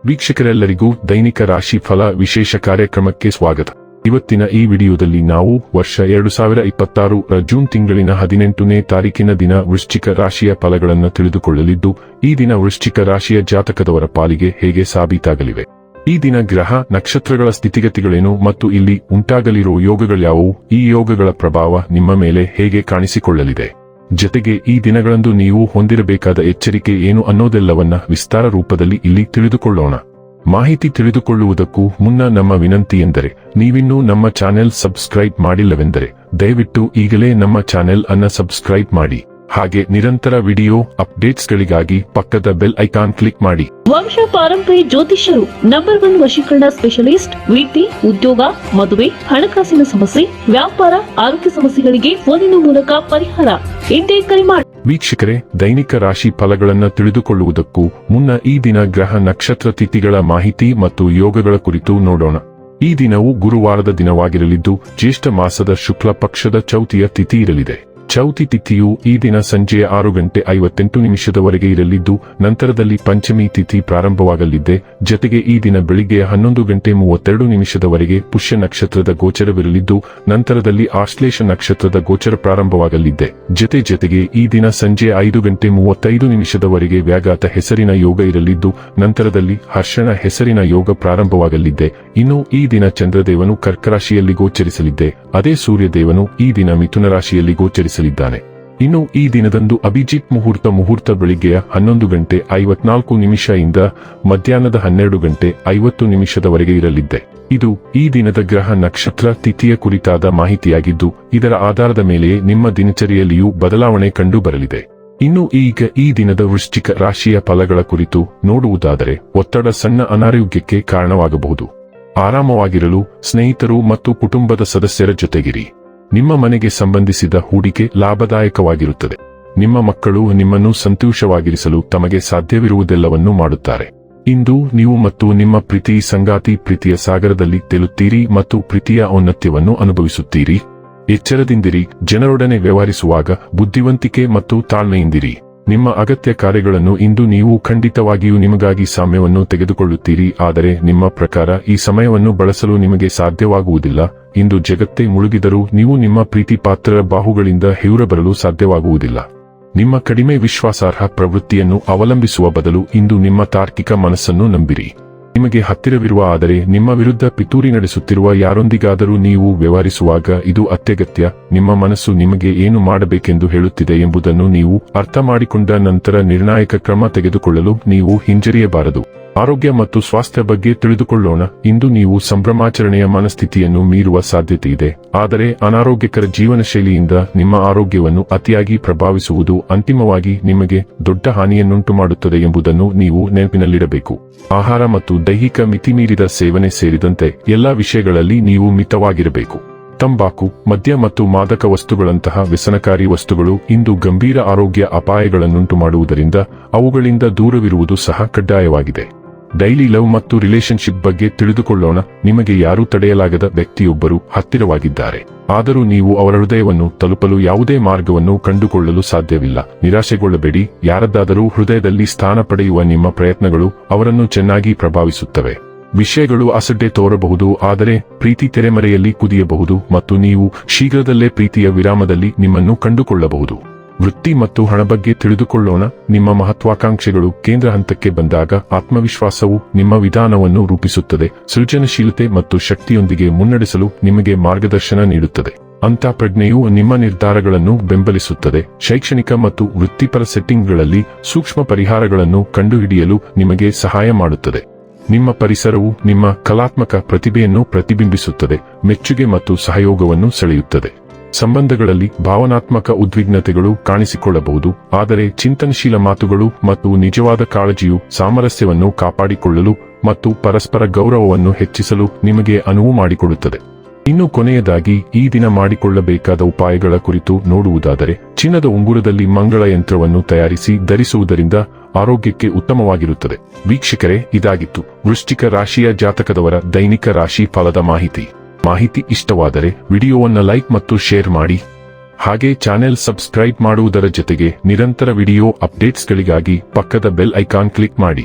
ವೀಕ್ಷಕರೆಲ್ಲರಿಗೂ ದೈನಿಕ ರಾಶಿ ಫಲ ವಿಶೇಷ ಕಾರ್ಯಕ್ರಮಕ್ಕೆ ಸ್ವಾಗತ. ಇವತ್ತಿನ ಈ ವಿಡಿಯೋದಲ್ಲಿ ನಾವು ವರ್ಷ 2026 ಜೂನ್ ತಿಂಗಳಿನ 18ನೇ ತಾರೀಕಿನ ದಿನ ವೃಶ್ಚಿಕ ರಾಶಿಯ ಫಲಗಳನ್ನು ತಿಳಿದುಕೊಳ್ಳಲಿದ್ದು, ಈ ದಿನ ವೃಶ್ಚಿಕ ರಾಶಿಯ ಜಾತಕದವರ ಪಾಲಿಗೆ ಹೇಗೆ ಸಾಬೀತಾಗಲಿವೆ, ಈ ದಿನ ಗ್ರಹ ನಕ್ಷತ್ರಗಳ ಸ್ಥಿತಿಗತಿಗಳೇನು ಮತ್ತು ಇಲ್ಲಿ ಉಂಟಾಗಲಿರುವ ಯೋಗಗಳ್ಯಾವುವು, ಈ ಯೋಗಗಳ ಪ್ರಭಾವ ನಿಮ್ಮ ಮೇಲೆ ಹೇಗೆ ಕಾಣಿಸಿಕೊಳ್ಳಲಿದೆ, ಜತೆಗೆ ಈ ದಿನಗಳಂದು ನೀವು ಹೊಂದಿರಬೇಕಾದ ಎಚ್ಚರಿಕೆ ಏನು ಅನ್ನೋದೆಲ್ಲವನ್ನ ವಿಸ್ತಾರ ರೂಪದಲ್ಲಿ ಇಲ್ಲಿ ತಿಳಿದುಕೊಳ್ಳೋಣ. ಮಾಹಿತಿ ತಿಳಿದುಕೊಳ್ಳುವುದಕ್ಕೂ ಮುನ್ನ ನಮ್ಮ ವಿನಂತಿ ಎಂದರೆ, ನೀವಿನ್ನೂ ನಮ್ಮ ಚಾನೆಲ್ ಸಬ್ಸ್ಕ್ರೈಬ್ ಮಾಡಿಲ್ಲವೆಂದರೆ ದಯವಿಟ್ಟು ಈಗಲೇ ನಮ್ಮ ಚಾನೆಲ್ ಅನ್ನು ಸಬ್ಸ್ಕ್ರೈಬ್ ಮಾಡಿ. ಹಾಗೆ ನಿರಂತರ ವಿಡಿಯೋ ಅಪ್ಡೇಟ್ಸ್ಗಳಿಗಾಗಿ ಪಕ್ಕದ ಬೆಲ್ ಐಕಾನ್ ಕ್ಲಿಕ್ ಮಾಡಿ. ವಂಶ ಪಾರಂಪರ್ಯ ಜ್ಯೋತಿಷ್ಯರು ನಂಬರ್ 1 ವಶೀಕರಣ ಸ್ಪೆಷಲಿಸ್ಟ್. ವೃತ್ತಿ, ಉದ್ಯೋಗ, ಮದುವೆ, ಹಣಕಾಸಿನ ಸಮಸ್ಯೆ, ವ್ಯಾಪಾರ, ಆರೋಗ್ಯ ಸಮಸ್ಯೆಗಳಿಗೆ ಫೋನಿನ ಮೂಲಕ ಪರಿಹಾರ. ಇಂದೇ ಕರೆ ಮಾಡಿ. ವೀಕ್ಷಕರೇ, ದೈನಿಕ ರಾಶಿ ಫಲಗಳನ್ನು ತಿಳಿದುಕೊಳ್ಳುವುದಕ್ಕೂ ಮುನ್ನ ಈ ದಿನ ಗ್ರಹ ನಕ್ಷತ್ರ ತಿಥಿಗಳ ಮಾಹಿತಿ ಮತ್ತು ಯೋಗಗಳ ಕುರಿತು ನೋಡೋಣ. ಈ ದಿನವು ಗುರುವಾರದ ದಿನವಾಗಿರಲಿದ್ದು, ಜ್ಯೇಷ್ಠ ಮಾಸದ ಶುಕ್ಲ ಪಕ್ಷದ ಚೌತಿಯ ತಿಥಿ ಇರಲಿದೆ. ಚೌತಿ ತಿಥಿಯು ಈ ದಿನ ಸಂಜೆಯ 6:58 ಇರಲಿದ್ದು, ನಂತರದಲ್ಲಿ ಪಂಚಮಿ ತಿಥಿ ಪ್ರಾರಂಭವಾಗಲಿದೆ. ಜತೆಗೆ ಈ ದಿನ ಬೆಳಿಗ್ಗೆಯ 11:32 ಪುಷ್ಯ ನಕ್ಷತ್ರದ ಗೋಚರವಿರಲಿದ್ದು, ನಂತರದಲ್ಲಿ ಆಶ್ಲೇಷ ನಕ್ಷತ್ರದ ಗೋಚರ ಪ್ರಾರಂಭವಾಗಲಿದೆ. ಜತೆಗೆ ಈ ದಿನ ಸಂಜೆ 5:35 ವ್ಯಾಘಾತ ಹೆಸರಿನ ಯೋಗ ಇರಲಿದ್ದು, ನಂತರದಲ್ಲಿ ಹರ್ಷಣ ಹೆಸರಿನ ಯೋಗ ಪ್ರಾರಂಭವಾಗಲಿದೆ. ಇನ್ನು ಈ ದಿನ ಚಂದ್ರದೇವನು ಕರ್ಕ ರಾಶಿಯಲ್ಲಿ ಗೋಚರಿಸಲಿದೆ. ಅದೇ ಸೂರ್ಯದೇವನು ಈ ದಿನ ಮಿಥುನ ರಾಶಿಯಲ್ಲಿ ಗೋಚರಿಸಲಿದ್ದಾನೆ. ಇನ್ನು ಈ ದಿನದಂದು ಅಭಿಜಿತ್ ಮುಹೂರ್ತ ಬೆಳಿಗ್ಗೆಯ 11:54 ಇಂದ ಮಧ್ಯಾಹ್ನದ 12:50 ಇರಲಿದೆ. ಇದು ಈ ದಿನದ ಗ್ರಹ ನಕ್ಷತ್ರ ತಿಥಿಯ ಕುರಿತಾದ ಮಾಹಿತಿಯಾಗಿದ್ದು, ಇದರ ಆಧಾರದ ಮೇಲೆಯೇ ನಿಮ್ಮ ದಿನಚರಿಯಲ್ಲಿಯೂ ಬದಲಾವಣೆ ಕಂಡು ಬರಲಿದೆ. ಇನ್ನು ಈಗ ಈ ದಿನದ ವೃಶ್ಚಿಕ ರಾಶಿಯ ಫಲಗಳ ಕುರಿತು ನೋಡುವುದಾದರೆ, ಒತ್ತಡ ಸಣ್ಣ ಅನಾರೋಗ್ಯಕ್ಕೆ ಕಾರಣವಾಗಬಹುದು. ಆರಾಮವಾಗಿರಲು ಸ್ನೇಹಿತರು ಮತ್ತು ಕುಟುಂಬದ ಸದಸ್ಯರ ಜೊತೆಗಿರಿ. ನಿಮ್ಮ ಮನೆಗೆ ಸಂಬಂಧಿಸಿದ ಹೂಡಿಕೆ ಲಾಭದಾಯಕವಾಗಿರುತ್ತದೆ. ನಿಮ್ಮ ಮಕ್ಕಳು ನಿಮ್ಮನ್ನು ಸಂತೋಷವಾಗಿರಿಸಲು ತಮಗೆ ಸಾಧ್ಯವಿರುವುದೆಲ್ಲವನ್ನೂ ಮಾಡುತ್ತಾರೆ. ಇಂದು ನೀವು ಮತ್ತು ನಿಮ್ಮ ಪ್ರೀತಿ ಸಂಗಾತಿ ಪ್ರೀತಿಯ ಸಾಗರದಲ್ಲಿ ತೇಲುತ್ತೀರಿ ಮತ್ತು ಪ್ರೀತಿಯ ಔನ್ನತ್ಯವನ್ನು ಅನುಭವಿಸುತ್ತೀರಿ. ಎಚ್ಚರದಿಂದಿರಿ. ಜನರೊಡನೆ ವ್ಯವಹರಿಸುವಾಗ ಬುದ್ಧಿವಂತಿಕೆ ಮತ್ತು ತಾಳ್ಮೆಯಿಂದಿರಿ. ನಿಮ್ಮ ಅಗತ್ಯ ಕಾರ್ಯಗಳನ್ನು ಇಂದು ನೀವು ಖಂಡಿತವಾಗಿಯೂ ನಿಮಗಾಗಿ ಸಮಯವನ್ನು ತೆಗೆದುಕೊಳ್ಳುತ್ತೀರಿ. ಆದರೆ ನಿಮ್ಮ ಪ್ರಕಾರ ಈ ಸಮಯವನ್ನು ಬಳಸಲು ನಿಮಗೆ ಸಾಧ್ಯವಾಗುವುದಿಲ್ಲ. ಇಂದು ಜಗತ್ತೇ ಮುಳುಗಿದರೂ ನೀವು ನಿಮ್ಮ ಪ್ರೀತಿ ಪಾತ್ರರ ಬಾಹುಗಳಿಂದ ಹೊರಬರಲು ಸಾಧ್ಯವಾಗುವುದಿಲ್ಲ. ನಿಮ್ಮ ಕಡಿಮೆ ವಿಶ್ವಾಸಾರ್ಹ ಪ್ರವೃತ್ತಿಯನ್ನು ಅವಲಂಬಿಸುವ ಬದಲು ಇಂದು ನಿಮ್ಮ ತಾರ್ಕಿಕ ಮನಸ್ಸನ್ನು ನಂಬಿರಿ. ನಿಮಗೆ ಹತ್ತಿರವಿರುವ ಆದರೆ ನಿಮ್ಮ ವಿರುದ್ಧ ಪಿತೂರಿ ನಡೆಸುತ್ತಿರುವ ಯಾರೊಂದಿಗಾದರೂ ನೀವು ವ್ಯವಹರಿಸುವಾಗ ಇದು ಅತ್ಯಗತ್ಯ. ನಿಮ್ಮ ಮನಸ್ಸು ನಿಮಗೆ ಏನು ಮಾಡಬೇಕೆಂದು ಹೇಳುತ್ತಿದೆ ಎಂಬುದನ್ನು ನೀವು ಅರ್ಥ ಮಾಡಿಕೊಂಡ ನಂತರ ನಿರ್ಣಾಯಕ ಕ್ರಮ ತೆಗೆದುಕೊಳ್ಳಲು ನೀವು ಹಿಂಜರಿಯಬಾರದು. ಆರೋಗ್ಯ ಮತ್ತು ಸ್ವಾಸ್ಥ್ಯ ಬಗ್ಗೆ ತಿಳಿದುಕೊಳ್ಳೋಣ. ಇಂದು ನೀವು ಸಂಭ್ರಮಾಚರಣೆಯ ಮನಸ್ಥಿತಿಯನ್ನು ಮೀರುವ ಸಾಧ್ಯತೆ ಇದೆ. ಆದರೆ ಅನಾರೋಗ್ಯಕರ ಜೀವನ ಶೈಲಿಯಿಂದ ನಿಮ್ಮ ಆರೋಗ್ಯವನ್ನು ಅತಿಯಾಗಿ ಪ್ರಭಾವಿಸುವುದು ಅಂತಿಮವಾಗಿ ನಿಮಗೆ ದೊಡ್ಡ ಹಾನಿಯನ್ನುಂಟು ಮಾಡುತ್ತದೆ ಎಂಬುದನ್ನು ನೀವು ನೆನಪಿನಲ್ಲಿಡಬೇಕು. ಆಹಾರ ಮತ್ತು ದೈಹಿಕ ಮಿತಿಮೀರಿದ ಸೇವನೆ ಸೇರಿದಂತೆ ಎಲ್ಲಾ ವಿಷಯಗಳಲ್ಲಿ ನೀವು ಮಿತವಾಗಿರಬೇಕು. ತಂಬಾಕು, ಮದ್ಯ ಮತ್ತು ಮಾದಕ ವಸ್ತುಗಳಂತಹ ವ್ಯಸನಕಾರಿ ವಸ್ತುಗಳು ಇಂದು ಗಂಭೀರ ಆರೋಗ್ಯ ಅಪಾಯಗಳನ್ನುಂಟು ಮಾಡುವುದರಿಂದ ಅವುಗಳಿಂದ ದೂರವಿರುವುದು ಸಹ ಕಡ್ಡಾಯವಾಗಿದೆ. ಡೈಲಿ ಲವ್ ಮತ್ತು ರಿಲೇಶನ್ಶಿಪ್ ಬಗ್ಗೆ ತಿಳಿದುಕೊಳ್ಳೋಣ. ನಿಮಗೆ ಯಾರೂ ತಡೆಯಲಾಗದ ವ್ಯಕ್ತಿಯೊಬ್ಬರು ಹತ್ತಿರವಾಗಿದ್ದಾರೆ. ಆದರೂ ನೀವು ಅವರ ಹೃದಯವನ್ನು ತಲುಪಲು ಯಾವುದೇ ಮಾರ್ಗವನ್ನು ಕಂಡುಕೊಳ್ಳಲು ಸಾಧ್ಯವಿಲ್ಲ. ನಿರಾಶೆಗೊಳ್ಳಬೇಡಿ. ಯಾರದ್ದಾದರೂ ಹೃದಯದಲ್ಲಿ ಸ್ಥಾನ ಪಡೆಯುವ ನಿಮ್ಮ ಪ್ರಯತ್ನಗಳು ಅವರನ್ನು ಚೆನ್ನಾಗಿ ಪ್ರಭಾವಿಸುತ್ತವೆ. ವಿಷಯಗಳು ಅಸಡ್ಡೆ ತೋರಬಹುದು, ಆದರೆ ಪ್ರೀತಿ ತೆರೆಮರೆಯಲ್ಲಿ ಕುದಿಯಬಹುದು ಮತ್ತು ನೀವು ಶೀಘ್ರದಲ್ಲೇ ಪ್ರೀತಿಯ ವಿರಾಮದಲ್ಲಿ ನಿಮ್ಮನ್ನು ಕಂಡುಕೊಳ್ಳಬಹುದು. ವೃತ್ತಿ ಮತ್ತು ಹಣ ಬಗ್ಗೆ ತಿಳಿದುಕೊಳ್ಳೋಣ. ನಿಮ್ಮ ಮಹತ್ವಾಕಾಂಕ್ಷೆಗಳು ಕೇಂದ್ರ ಹಂತಕ್ಕೆ ಬಂದಾಗ ಆತ್ಮವಿಶ್ವಾಸವು ನಿಮ್ಮ ವಿಧಾನವನ್ನು ರೂಪಿಸುತ್ತದೆ. ಸೃಜನಶೀಲತೆ ಮತ್ತು ಶಕ್ತಿಯೊಂದಿಗೆ ಮುನ್ನಡೆಸಲು ನಿಮಗೆ ಮಾರ್ಗದರ್ಶನ ನೀಡುತ್ತದೆ. ಅಂತಃಪ್ರಜ್ಞೆಯು ನಿಮ್ಮ ನಿರ್ಧಾರಗಳನ್ನು ಬೆಂಬಲಿಸುತ್ತದೆ. ಶೈಕ್ಷಣಿಕ ಮತ್ತು ವೃತ್ತಿಪರ ಸೆಟ್ಟಿಂಗ್ಗಳಲ್ಲಿ ಸೂಕ್ಷ್ಮ ಪರಿಹಾರಗಳನ್ನು ಕಂಡುಹಿಡಿಯಲು ನಿಮಗೆ ಸಹಾಯ ಮಾಡುತ್ತದೆ. ನಿಮ್ಮ ಪರಿಸರವು ನಿಮ್ಮ ಕಲಾತ್ಮಕ ಪ್ರತಿಭೆಯನ್ನು ಪ್ರತಿಬಿಂಬಿಸುತ್ತದೆ. ಮೆಚ್ಚುಗೆ ಮತ್ತು ಸಹಯೋಗವನ್ನು ಸೆಳೆಯುತ್ತದೆ. ಸಂಬಂಧಗಳಲ್ಲಿ ಭಾವನಾತ್ಮಕ ಉದ್ವಿಗ್ನತೆಗಳು ಕಾಣಿಸಿಕೊಳ್ಳಬಹುದು, ಆದರೆ ಚಿಂತನಶೀಲ ಮಾತುಗಳು ಮತ್ತು ನಿಜವಾದ ಕಾಳಜಿಯು ಸಾಮರಸ್ಯವನ್ನು ಕಾಪಾಡಿಕೊಳ್ಳಲು ಮತ್ತು ಪರಸ್ಪರ ಗೌರವವನ್ನು ಹೆಚ್ಚಿಸಲು ನಿಮಗೆ ಅನುವು ಮಾಡಿಕೊಡುತ್ತದೆ. ಇನ್ನು ಕೊನೆಯದಾಗಿ ಈ ದಿನ ಮಾಡಿಕೊಳ್ಳಬೇಕಾದ ಉಪಾಯಗಳ ಕುರಿತು ನೋಡುವುದಾದರೆ, ಚಿನ್ನದ ಉಂಗುರದಲ್ಲಿ ಮಂಗಳ ಯಂತ್ರವನ್ನು ತಯಾರಿಸಿ ಧರಿಸುವುದರಿಂದ ಆರೋಗ್ಯಕ್ಕೆ ಉತ್ತಮವಾಗಿರುತ್ತದೆ. ವೀಕ್ಷಕರೇ, ಇದಾಗಿತ್ತು ವೃಶ್ಚಿಕ ರಾಶಿಯ ಜಾತಕದವರ ದೈನಿಕ ರಾಶಿ ಫಲದ ಮಾಹಿತಿ ಇಷ್ಟವಾದರೆ ವಿಡಿಯೋವನ್ನು ಲೈಕ್ ಮತ್ತು ಶೇರ್ ಮಾಡಿ. ಹಾಗೆ ಚಾನೆಲ್ ಸಬ್ಸ್ಕ್ರೈಬ್ ಮಾಡುವುದರ ಜೊತೆಗೆ ನಿರಂತರ ವಿಡಿಯೋ ಅಪ್ಡೇಟ್ಸ್ಗಳಿಗಾಗಿ ಪಕ್ಕದ ಬೆಲ್ ಐಕಾನ್ ಕ್ಲಿಕ್ ಮಾಡಿ.